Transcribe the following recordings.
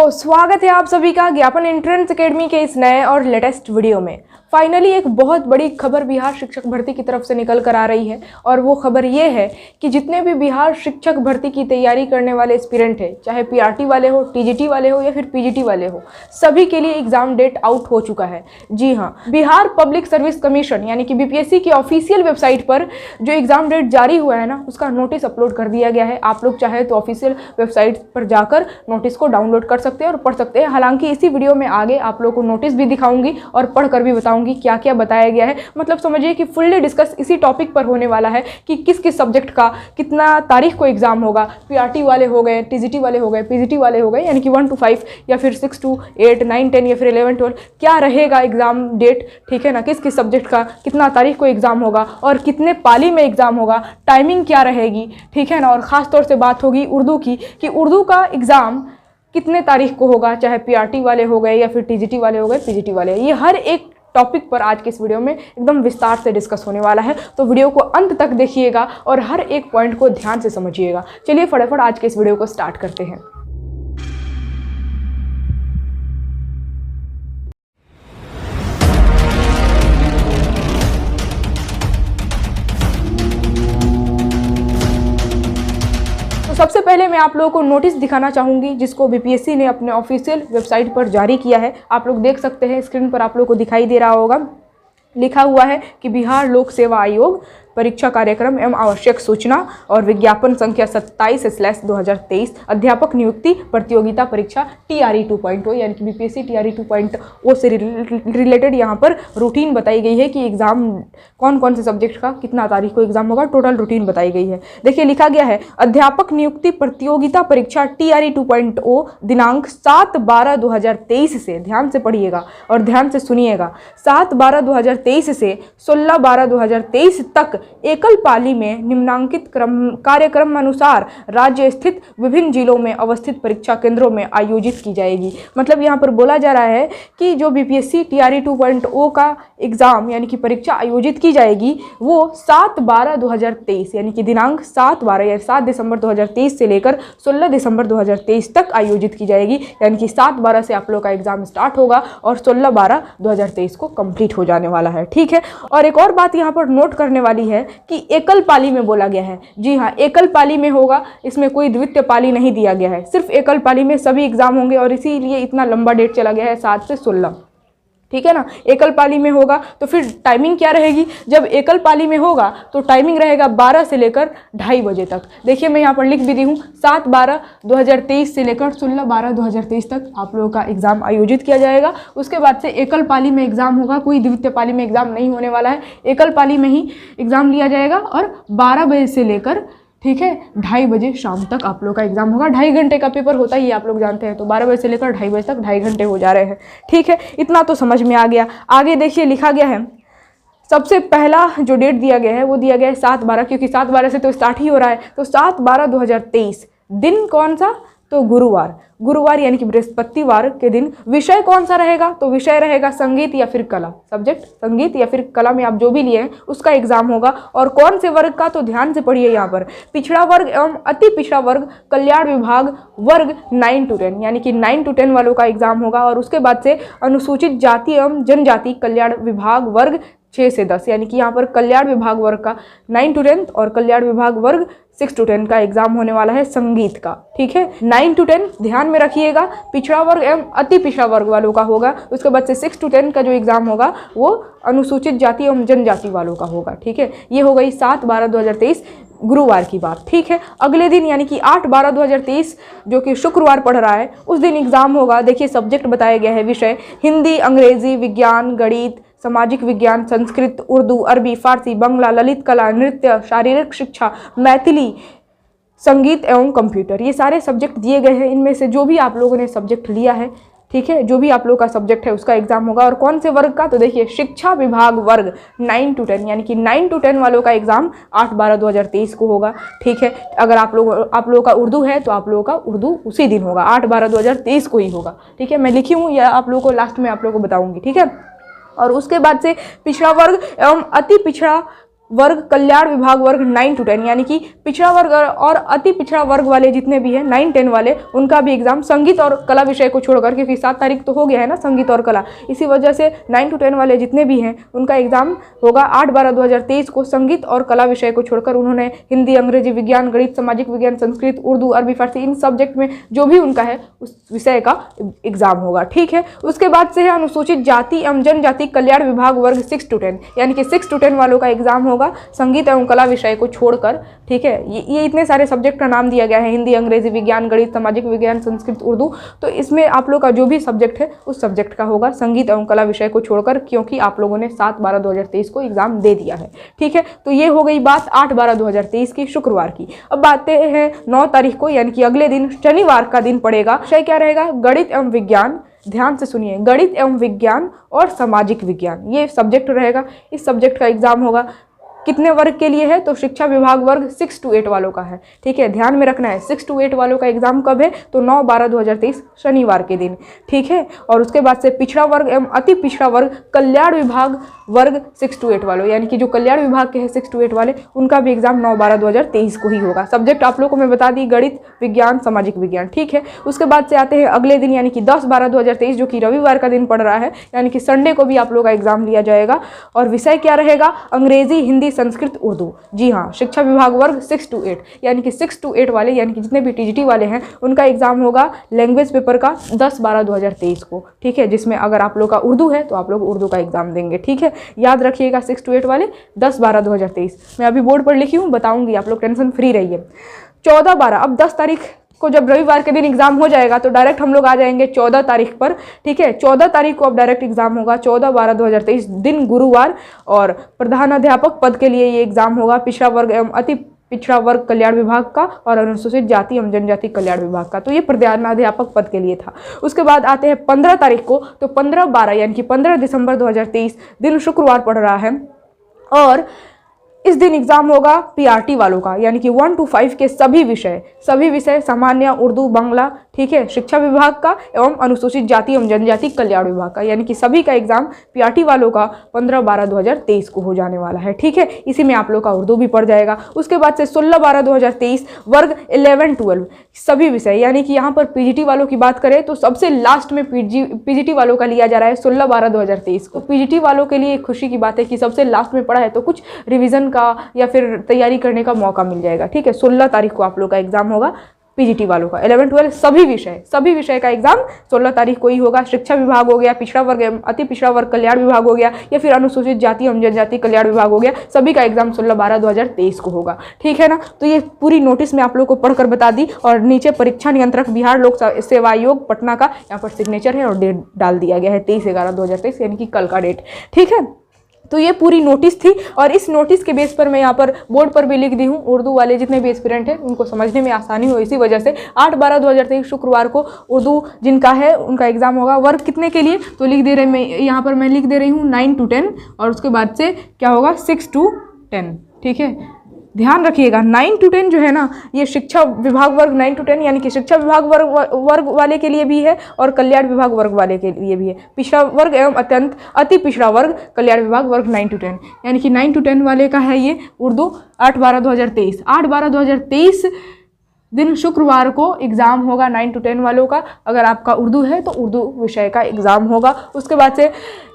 तो स्वागत है आप सभी का ज्ञापन एंट्रेंस एकेडमी के इस नए और लेटेस्ट वीडियो में। फाइनली एक बहुत बड़ी खबर बिहार शिक्षक भर्ती की तरफ से निकल कर आ रही है और वो खबर ये है कि जितने भी बिहार शिक्षक भर्ती की तैयारी करने वाले एस्पिरेंट हैं, चाहे पीआरटी वाले हो, टीजीटी वाले हो या फिर पीजीटी वाले हो, सभी के लिए एग्जाम डेट आउट हो चुका है। जी हाँ, बिहार पब्लिक सर्विस कमीशन यानी कि बीपीएससी की ऑफिशियल वेबसाइट पर जो एग्जाम डेट जारी हुआ है ना, उसका नोटिस अपलोड कर दिया गया है। आप लोग चाहे तो ऑफिशियल वेबसाइट पर जाकर नोटिस को डाउनलोड कर सकते हैं और पढ़ सकते हैं। हालांकि इसी वीडियो में आगे आप लोग को नोटिस भी दिखाऊंगी और पढ़कर भी बताऊंगी क्या क्या बताया गया है। मतलब समझिए कि फुल्ली डिस्कस इसी टॉपिक पर होने वाला है कि किस किस सब्जेक्ट का कितना तारीख को एग्जाम होगा। पीआरटी वाले हो गए, टीजीटी वाले हो गए, पीजीटी वाले हो गए, यानी कि 1 to 5 या फिर 6 to 8, 9, 10 या फिर 11, 12 क्या रहेगा एग्जाम डेट, ठीक है ना। किस किस सब्जेक्ट का कितना तारीख को एग्जाम होगा और कितने पाली में एग्जाम होगा, टाइमिंग क्या रहेगी, ठीक है ना। और ख़ास तौर से बात होगी उर्दू की कि उर्दू का एग्ज़ाम कितने तारीख को होगा, चाहे पीआरटी वाले हो गए या फिर टीजीटी वाले हो गए, पीजीटी वाले। ये हर एक टॉपिक पर आज के इस वीडियो में एकदम विस्तार से डिस्कस होने वाला है, तो वीडियो को अंत तक देखिएगा और हर एक पॉइंट को ध्यान से समझिएगा। चलिए फटाफट आज के इस वीडियो को स्टार्ट करते हैं। सबसे पहले मैं आप लोगों को नोटिस दिखाना चाहूँगी जिसको बीपीएससी ने अपने ऑफिशियल वेबसाइट पर जारी किया है। आप लोग देख सकते हैं, स्क्रीन पर आप लोगों को दिखाई दे रहा होगा। लिखा हुआ है कि बिहार लोक सेवा आयोग परीक्षा कार्यक्रम एवं आवश्यक सूचना और विज्ञापन संख्या 27/2023 अध्यापक नियुक्ति प्रतियोगिता परीक्षा TRE 2.0 यानी कि बीपीएससी TRE 2.0 से रिलेटेड यहाँ पर रूटीन बताई गई है कि एग्ज़ाम कौन कौन से सब्जेक्ट का कितना तारीख को एग्जाम होगा। टोटल रूटीन बताई गई है। देखिए लिखा गया है अध्यापक नियुक्ति प्रतियोगिता परीक्षा TRE 2.0 दिनांक 7/12/2023 से, ध्यान से पढ़िएगा और ध्यान से सुनिएगा, 7/12/2023 से 16/12/2023 तक एकल पाली में निम्नांकित कार्यक्रम अनुसार राज्य स्थित विभिन्न जिलों में अवस्थित परीक्षा केंद्रों में आयोजित की जाएगी। मतलब यहाँ पर बोला जा रहा है कि जो बीपीएससी TRE 2.0 का एग्जाम यानी कि परीक्षा आयोजित की जाएगी वो 7/12/2023 यानी कि दिनांक 7/12 या 7 दिसंबर 2023 से लेकर 16 दिसंबर 2023 तक आयोजित की जाएगी। यानी कि 7/12 से आप लोग का एग्जाम स्टार्ट होगा और 16/12/2023 को कंप्लीट हो जाने वाला है, ठीक है। और एक और बात यहाँ पर नोट करने वाली है कि एकल पाली में बोला गया है। जी हाँ, एकल पाली में होगा, इसमें कोई द्वितीय पाली नहीं दिया गया है, सिर्फ एकल पाली में सभी एग्जाम होंगे और इसीलिए इतना लंबा डेट चला गया है 7 से 16, ठीक है ना। एकल पाली में होगा तो फिर टाइमिंग क्या रहेगी, जब एकल पाली में होगा तो टाइमिंग रहेगा 12 से लेकर 2:30 बजे तक। देखिए मैं यहाँ पर लिख भी दी हूँ, 7/12/2023 से लेकर 16/12/2023 तक आप लोगों का एग्जाम आयोजित किया जाएगा। उसके बाद से एकल पाली में एग्जाम होगा, कोई द्वितीय पाली में एग्जाम नहीं होने वाला है। एकल पाली में ही एग्जाम लिया जाएगा और 12 बजे से लेकर, ठीक है, 2:30 बजे शाम तक आप लोग का एग्जाम होगा। 2.5 घंटे का पेपर होता ही है, आप लोग जानते हैं। तो 12 बजे से लेकर 2:30 बजे तक 2.5 घंटे हो जा रहे हैं, ठीक है। इतना तो समझ में आ गया। आगे देखिए लिखा गया है, सबसे पहला जो डेट दिया गया है वो दिया गया है 7/12, क्योंकि 7/12 से तो स्टार्ट ही हो रहा है। तो 7/12/2023 दिन कौन सा, तो गुरुवार यानी कि बृहस्पतिवार के दिन। विषय कौन सा रहेगा, तो विषय रहेगा संगीत या फिर कला। सब्जेक्ट संगीत या फिर कला में आप जो भी लिए हैं उसका एग्जाम होगा। और कौन से वर्ग का, तो ध्यान से पढ़िए यहाँ पर, पिछड़ा वर्ग एवं अति पिछड़ा वर्ग कल्याण विभाग वर्ग 9 to 10 यानी कि 9 to 10 वालों का एग्जाम होगा। और उसके बाद से अनुसूचित जाति एवं जनजाति कल्याण विभाग वर्ग 6 से 10 यानी कि यहाँ पर कल्याण विभाग वर्ग का 9 to 10 और कल्याण विभाग वर्ग 6 to 10 का एग्जाम होने वाला है संगीत का, ठीक है। 9 to 10 ध्यान में रखिएगा, पिछड़ा वर्ग एवं अति पिछड़ा वर्ग वालों का होगा। उसके बाद से 6 to 10 का जो एग्जाम होगा वो अनुसूचित जाति एवं जनजाति वालों का होगा, ठीक है। ये हो गई 7/12/2023 गुरुवार की बात, ठीक है। अगले दिन यानी कि 8/12/2023 जो कि शुक्रवार पढ़ रहा है उस दिन एग्जाम होगा। देखिए सब्जेक्ट बताया गया है, विषय हिंदी, अंग्रेजी, विज्ञान, गणित, सामाजिक विज्ञान, संस्कृत, उर्दू, अरबी, फारसी, बंगला, ललित कला, नृत्य, शारीरिक शिक्षा, मैथिली, संगीत एवं कंप्यूटर। ये सारे सब्जेक्ट दिए गए हैं। इनमें से जो भी आप लोगों ने सब्जेक्ट लिया है, ठीक है, जो भी आप लोग का सब्जेक्ट है उसका एग्जाम होगा। और कौन से वर्ग का, तो देखिए शिक्षा विभाग वर्ग 9 to 10 यानी कि 9 to 10 वालों का एग्जाम 8/12/2023 को होगा, ठीक है। अगर आप लोगों का उर्दू है तो आप लोगों का उर्दू उसी दिन होगा, 8/12/2023 को ही होगा, ठीक है। मैं लिखी हूँ या आप लोगों को लास्ट में आप लोगों को बताऊंगी, ठीक है। और उसके बाद से पिछड़ा वर्ग एवं अति पिछड़ा वर्ग कल्याण विभाग वर्ग 9 to 10 यानी कि पिछड़ा वर्ग और अति पिछड़ा वर्ग वाले जितने भी हैं 9, 10 वाले, उनका भी एग्जाम संगीत और कला विषय को छोड़कर, क्योंकि 7 तारीख तो हो गया है ना संगीत और कला, इसी वजह से 9 to 10 वाले जितने भी हैं उनका एग्जाम होगा 8/12/2023 को संगीत और कला विषय को छोड़कर। उन्होंने हिंदी, अंग्रेजी, विज्ञान, गणित, सामाजिक विज्ञान, संस्कृत, उर्दू, अरबी, फारसी, इन सब्जेक्ट में जो भी उनका है उस विषय का एग्जाम होगा। ठीक है, उसके बाद से है अनुसूचित जाति एवं जनजाति कल्याण विभाग वर्ग 6 to 10 यानी कि 6 to 10 वालों का एग्जाम होगा संगीत एवं कला विषय को छोड़कर। ठीक है, ये इतने सारे सब्जेक्ट का नाम दिया गया है, हिंदी, अंग्रेजी, विज्ञान, गणित, सामाजिक विज्ञान, संस्कृत, उर्दू, तो इसमें आप लोग का जो भी सब्जेक्ट है उस सब्जेक्ट का होगा संगीत एवं कला विषय को छोड़कर, क्योंकि आप लोगों ने 7/12/2023 को एग्जाम दे दिया है। ठीक है, तो ये हो गई बात 8/12/2023 की, शुक्रवार की। अब बातें हैं 9 तारीख को यानी कि अगले दिन शनिवार का दिन पड़ेगा। विषय क्या रहेगा? गणित एवं विज्ञान, ध्यान से सुनिए, गणित एवं विज्ञान और सामाजिक विज्ञान, ये सब्जेक्ट रहेगा। इस सब्जेक्ट का एग्जाम होगा कितने वर्ग के लिए है? तो शिक्षा विभाग वर्ग 6 to 8 वालों का है। ठीक है, ध्यान में रखना है 6 to 8 वालों का एग्जाम कब है? तो 9/12/2023 शनिवार के दिन। ठीक है, और उसके बाद से पिछड़ा वर्ग एवं अति पिछड़ा वर्ग कल्याण विभाग वर्ग 6 to 8 वालों यानी कि जो कल्याण विभाग के हैं 6 to 8 वाले, उनका भी एग्जाम 9/12/2023 को ही होगा। सब्जेक्ट आप लोगों को मैं बता दी, गणित, विज्ञान, सामाजिक विज्ञान। ठीक है, उसके बाद से आते हैं अगले दिन यानी कि 10/12/2023 जो कि रविवार का दिन पड़ रहा है, यानी कि संडे को भी आप लोग का एग्जाम लिया जाएगा। और विषय क्या रहेगा? अंग्रेजी, हिंदी, संस्कृत, उर्दू। जी हाँ, शिक्षा विभाग वर्ग 6 to 8 यानी कि 6 to 8 वाले यानी कि जितने भी टीजीटी वाले हैं उनका एग्जाम होगा लैंग्वेज पेपर का 10/12/2023 को। ठीक है, जिसमें अगर आप लोग का उर्दू है तो आप लोग उर्दू का एग्जाम देंगे। ठीक है, याद रखिएगा 6 to 8 वाले 10/12/2023। मैं अभी बोर्ड पर लिखी हूँ, बताऊंगी, आप लोग टेंशन फ्री रहिए। 14/12 अब 10 तारीख को जब रविवार के दिन एग्जाम हो जाएगा तो डायरेक्ट हम लोग आ जाएंगे 14 तारीख पर। ठीक है, 14 तारीख को अब डायरेक्ट एग्जाम होगा 14/12/2023 दिन गुरुवार, और प्रधानाध्यापक पद के लिए ये एग्जाम होगा पिछड़ा वर्ग एवं अति पिछड़ा वर्ग कल्याण विभाग का और अनुसूचित जाति एवं जनजाति कल्याण विभाग का। तो ये प्रधानाध्यापक पद के लिए था। उसके बाद आते हैं 15 तारीख को, तो 15/12 यानी कि 15 दिसंबर 2023 दिन शुक्रवार पड़ रहा है, और इस दिन एग्जाम होगा पीआरटी वालों का यानी कि 1 to 5 के सभी विषय सामान्य, उर्दू, बांग्ला। ठीक है, शिक्षा विभाग का एवं अनुसूचित जाति एवं जनजाति कल्याण विभाग का, यानी कि सभी का एग्जाम पीआरटी वालों का 15/12/2023 को हो जाने वाला है। ठीक है, इसी में आप लोग का उर्दू भी पड़ जाएगा। उसके बाद से 16/12/2023 वर्ग 11-12 सभी विषय, यानी कि यहाँ पर पीजीटी वालों की बात करें तो सबसे लास्ट में पीजीटी वालों का लिया जा रहा है 16/12/2023 को। पीजीटी वालों के लिए खुशी की बात है कि सबसे लास्ट में पड़ा है तो कुछ रिवीजन का या फिर तैयारी करने का मौका मिल जाएगा। ठीक है, 16 तारीख को आप लोग का एग्जाम होगा पीजीटी वालों का 11-12 सभी विषय का एग्जाम 16 तारीख को ही होगा। शिक्षा विभाग हो गया, पिछड़ा वर्ग अति पिछड़ा वर्ग कल्याण विभाग हो गया, या फिर अनुसूचित जाति एवं जनजाति कल्याण विभाग हो गया, सभी का एग्जाम 16/12/2023 को होगा। ठीक है ना, तो ये पूरी नोटिस में आप लोग को पढ़कर बता दी, और नीचे परीक्षा नियंत्रक बिहार लोक सेवा आयोग पटना का यहाँ पर सिग्नेचर है और डेट डाल दिया गया है 23/11/2023 यानी कि कल का डेट। ठीक है, तो ये पूरी नोटिस थी, और इस नोटिस के बेस पर मैं यहाँ पर बोर्ड पर भी लिख दी हूँ, उर्दू वाले जितने भी एस्पिरेंट हैं उनको समझने में आसानी हो, इसी वजह से 8/12/2023 शुक्रवार को उर्दू जिनका है उनका एग्जाम होगा। वर्ग कितने के लिए? तो लिख दे रहे, मैं यहाँ पर मैं लिख दे रही हूँ 9 to 10, और उसके बाद से क्या होगा 6 to 10। ठीक है, ध्यान रखिएगा 9 to 10 जो है ना, ये शिक्षा विभाग वर्ग 9 to 10 यानी कि शिक्षा विभाग वर्ग वाले के लिए भी है और कल्याण विभाग वर्ग वाले के लिए भी है। पिछड़ा वर्ग एवं अति पिछड़ा वर्ग कल्याण विभाग वर्ग 9 to 10 यानी कि 9 to 10 वाले का है ये उर्दू 8/12/2023। 8/12/2023 दिन शुक्रवार को एग्जाम होगा 9 to 10 वालों का। अगर आपका उर्दू है तो उर्दू विषय का एग्जाम होगा। उसके बाद से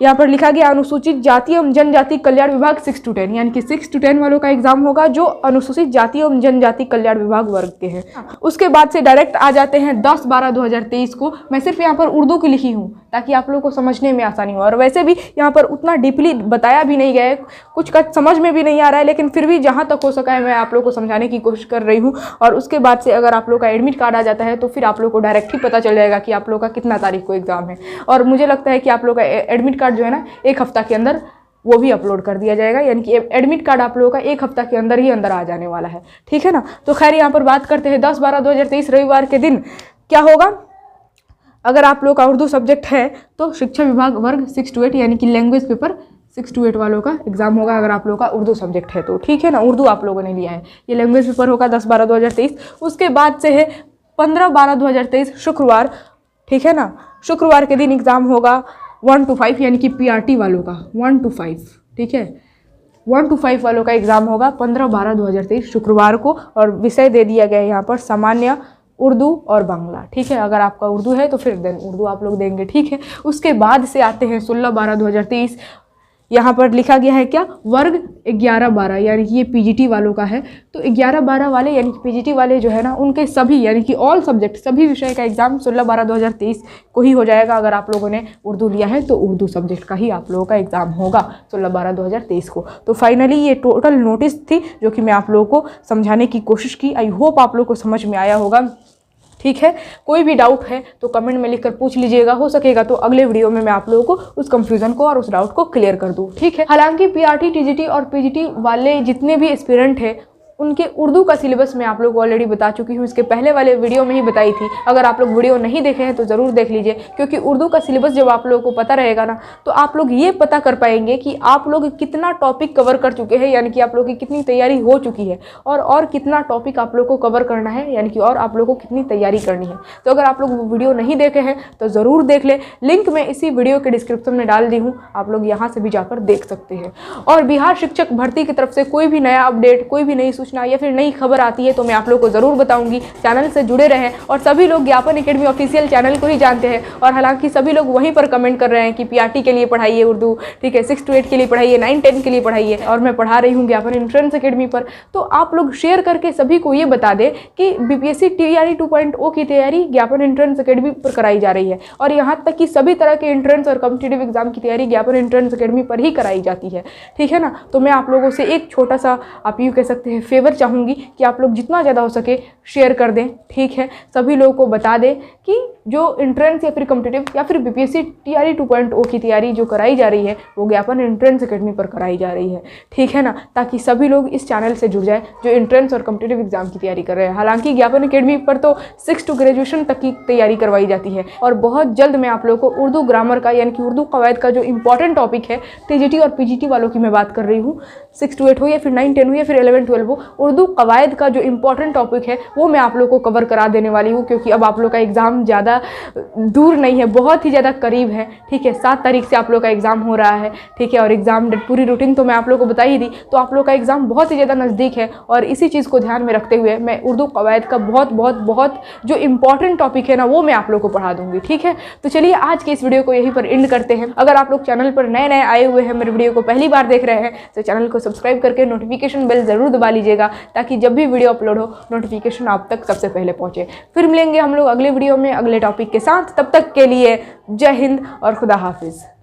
यहाँ पर लिखा गया अनुसूचित जाति एवं जनजाति कल्याण विभाग 6 to 10 यानी कि 6 to 10 वालों का एग्जाम होगा जो अनुसूचित जाति एवं जनजाति कल्याण विभाग वर्ग के हैं। उसके बाद से डायरेक्ट आ जाते हैं 10/12/2023 को। मैं सिर्फ यहाँ पर उर्दू की लिखी हूँ ताकि आप लोगों को समझने में आसानी हो, और वैसे भी यहाँ पर उतना डीपली बताया भी नहीं गया है, कुछ का समझ में भी नहीं आ रहा है, लेकिन फिर भी जहाँ तक हो सका है मैं आप लोग को समझाने की कोशिश कर रही हूँ। और उसके बाद से अगर आप लोग का एडमिट कार्ड आ जाता है तो फिर आप लोग को डायरेक्ट ही पता चल जाएगा कि आप लोग का कितना तारीख को एग्जाम है। और मुझे लगता है कि आप लोग का एडमिट कार्ड जो है ना 1 हफ्ता के अंदर वो भी अपलोड कर दिया जाएगा, यानी कि एडमिट कार्ड आप लोगों का 1 हफ्ता के अंदर ही अंदर आ जाने वाला है। ठीक है ना, तो खैर यहाँ पर बात करते हैं 10/12/2023 रविवार के दिन क्या होगा। अगर आप लोग का उर्दू सब्जेक्ट है तो शिक्षा विभाग वर्ग 6 to 8 यानी कि लैंग्वेज पेपर 6 to 8 वालों का एग्जाम होगा अगर आप लोगों का उर्दू सब्जेक्ट है तो। ठीक है ना, उर्दू आप लोगों ने लिया है, ये लैंग्वेज पेपर होगा 10/12/2023। उसके बाद से है 15/12/2023 शुक्रवार। ठीक है ना, शुक्रवार के दिन एग्जाम होगा 1 to 5 यानी कि पीआरटी वालों का 1 to 5। ठीक है, 1 to 5 वालों का एग्ज़ाम होगा 15/12/2023 शुक्रवार को, और विषय दे दिया गया है यहाँ पर सामान्य, उर्दू और बांग्ला। ठीक है, अगर आपका उर्दू है तो फिर देन उर्दू आप लोग देंगे। ठीक है, उसके बाद से आते हैं 16/12/2023। यहाँ पर लिखा गया है क्या, वर्ग 11-12, यानी कि ये पीजीटी वालों का है। तो 11-12 वाले यानी कि पीजीटी वाले जो है ना, उनके सभी यानी कि ऑल सब्जेक्ट, सभी विषय का एग्जाम 16/12/2023 को ही हो जाएगा। अगर आप लोगों ने उर्दू लिया है तो उर्दू सब्जेक्ट का ही आप लोगों का एग्जाम होगा 16/12/2023 को। तो फाइनली ये टोटल नोटिस थी जो कि मैं आप लोगों को समझाने की कोशिश की। आई होप आप लोग को समझ में आया होगा। ठीक है, कोई भी डाउट है तो कमेंट में लिखकर पूछ लीजिएगा, हो सकेगा तो अगले वीडियो में मैं आप लोगों को उस कंफ्यूजन को और उस डाउट को क्लियर कर दूं। ठीक है, हालांकि पीआरटी, टीजीटी और पीजीटी वाले जितने भी एस्पिरेंट हैं उनके उर्दू का सिलेबस मैं आप लोग को ऑलरेडी बता चुकी हूँ, इसके पहले वाले वीडियो में ही बताई थी। अगर आप लोग वीडियो नहीं देखे हैं तो ज़रूर देख लीजिए, क्योंकि उर्दू का सिलेबस जब आप लोगों को पता रहेगा ना, तो आप लोग ये पता कर पाएंगे कि आप लोग कितना टॉपिक कवर कर चुके हैं, यानी कि आप लोग की कितनी तैयारी हो चुकी है, और कितना टॉपिक आप लोग को कवर करना है, यानी कि और आप लोग को कितनी तैयारी करनी है। तो अगर आप लोग वो वीडियो नहीं देखे हैं तो ज़रूर देख ले, लिंक मैं इसी वीडियो के डिस्क्रिप्शन में डाल दी हूँ, आप लोग यहाँ से भी जाकर देख सकते हैं। और बिहार शिक्षक भर्ती की तरफ से कोई भी नया अपडेट, कोई भी नई सूचना या फिर नई खबर आती है तो मैं आप लोग को ज़रूर बताऊंगी। चैनल से जुड़े रहें, और सभी लोग ज्ञापन एकेडमी ऑफिशियल चैनल को ही जानते हैं, और हालांकि सभी लोग वहीं पर कमेंट कर रहे हैं कि पीआरटी के लिए पढ़ाइए उर्दू, ठीक है, 6 to 8 के लिए पढ़ाइए, 9-10 के लिए पढ़ाइए, और मैं पढ़ा रही हूँ ज्ञापन एंट्रेंस एकेडमी पर। तो आप लोग शेयर करके सभी को ये बता दें कि बीपीएससी टीआरई 2.0 की तैयारी ज्ञापन एंट्रेंस एकेडमी पर कराई जा रही है, और यहाँ तक कि सभी तरह के एंट्रेंस और कॉम्पिटिटिव एग्जाम की तैयारी ज्ञापन एंट्रेंस एकेडमी पर ही कराई जाती है। ठीक है ना, तो मैं आप लोगों से एक छोटा सा, आप यूँ कह सकते हैं, फेवर चाहूँगी कि आप लोग जितना ज़्यादा हो सके शेयर कर दें। ठीक है, सभी लोगों को बता दें कि जो एंट्रेंस या फिर कॉम्पिटिटिव या फिर बीपीएससी टीआरई 2.0 की तैयारी जो कराई जा रही है वो ज्ञापन एंट्रेंस एकेडमी पर कराई जा रही है। ठीक है ना, ताकि सभी लोग इस चैनल से जुड़ जाए जो एंट्रेंस और कॉम्पिटिटिव एग्जाम की तैयारी कर रहे हैं। हालांकि ज्ञापन एकेडमी पर तो 6 to ग्रेजुएशन तक की तैयारी करवाई जाती है, और बहुत जल्द मैं आप लोगों को उर्दू ग्रामर का यानी कि उर्दू कवायद का जो इंपॉर्टेंट टॉपिक है, टीजीटी और पीजीटी वालों की मैं बात कर रही हूँ, 6 to 8 हो या फिर 9-10 हो या फिर 11-12 हो, उर्दू कवायद का जो इंपॉर्टेंट टॉपिक है वो मैं आप लोग को कवर करा देने वाली हूँ। क्योंकि अब आप लोग का एग्ज़ाम ज़्यादा दूर नहीं है, बहुत ही ज़्यादा करीब है। ठीक है, 7 तारीख से आप लोग का एग्ज़ाम हो रहा है। ठीक है, और एग्ज़ाम पूरी रूटीन तो मैं आप लोग को बता ही दी, तो आप लोग का एग्ज़ाम बहुत ही ज़्यादा नज़दीक है, और इसी चीज़ को ध्यान में रखते हुए मैं उर्दू कवायद का बहुत जो इंपॉर्टेंट टॉपिक है ना वो मैं आप लोग को पढ़ा दूंगी। ठीक है, तो चलिए आज के इस वीडियो को यहीं पर एंड करते हैं। अगर आप लोग चैनल पर नए आए हुए हैं, मेरे वीडियो को पहली बार देख रहे हैं, तो चैनल को सब्सक्राइब करके नोटिफिकेशन बेल ज़रूर दबा लीजिएगा, ताकि जब भी वीडियो अपलोड हो नोटिफिकेशन आप तक सबसे पहले पहुंचे। फिर मिलेंगे हम लोग अगले वीडियो में अगले टॉपिक के साथ, तब तक के लिए जय हिंद और खुदा हाफिज़।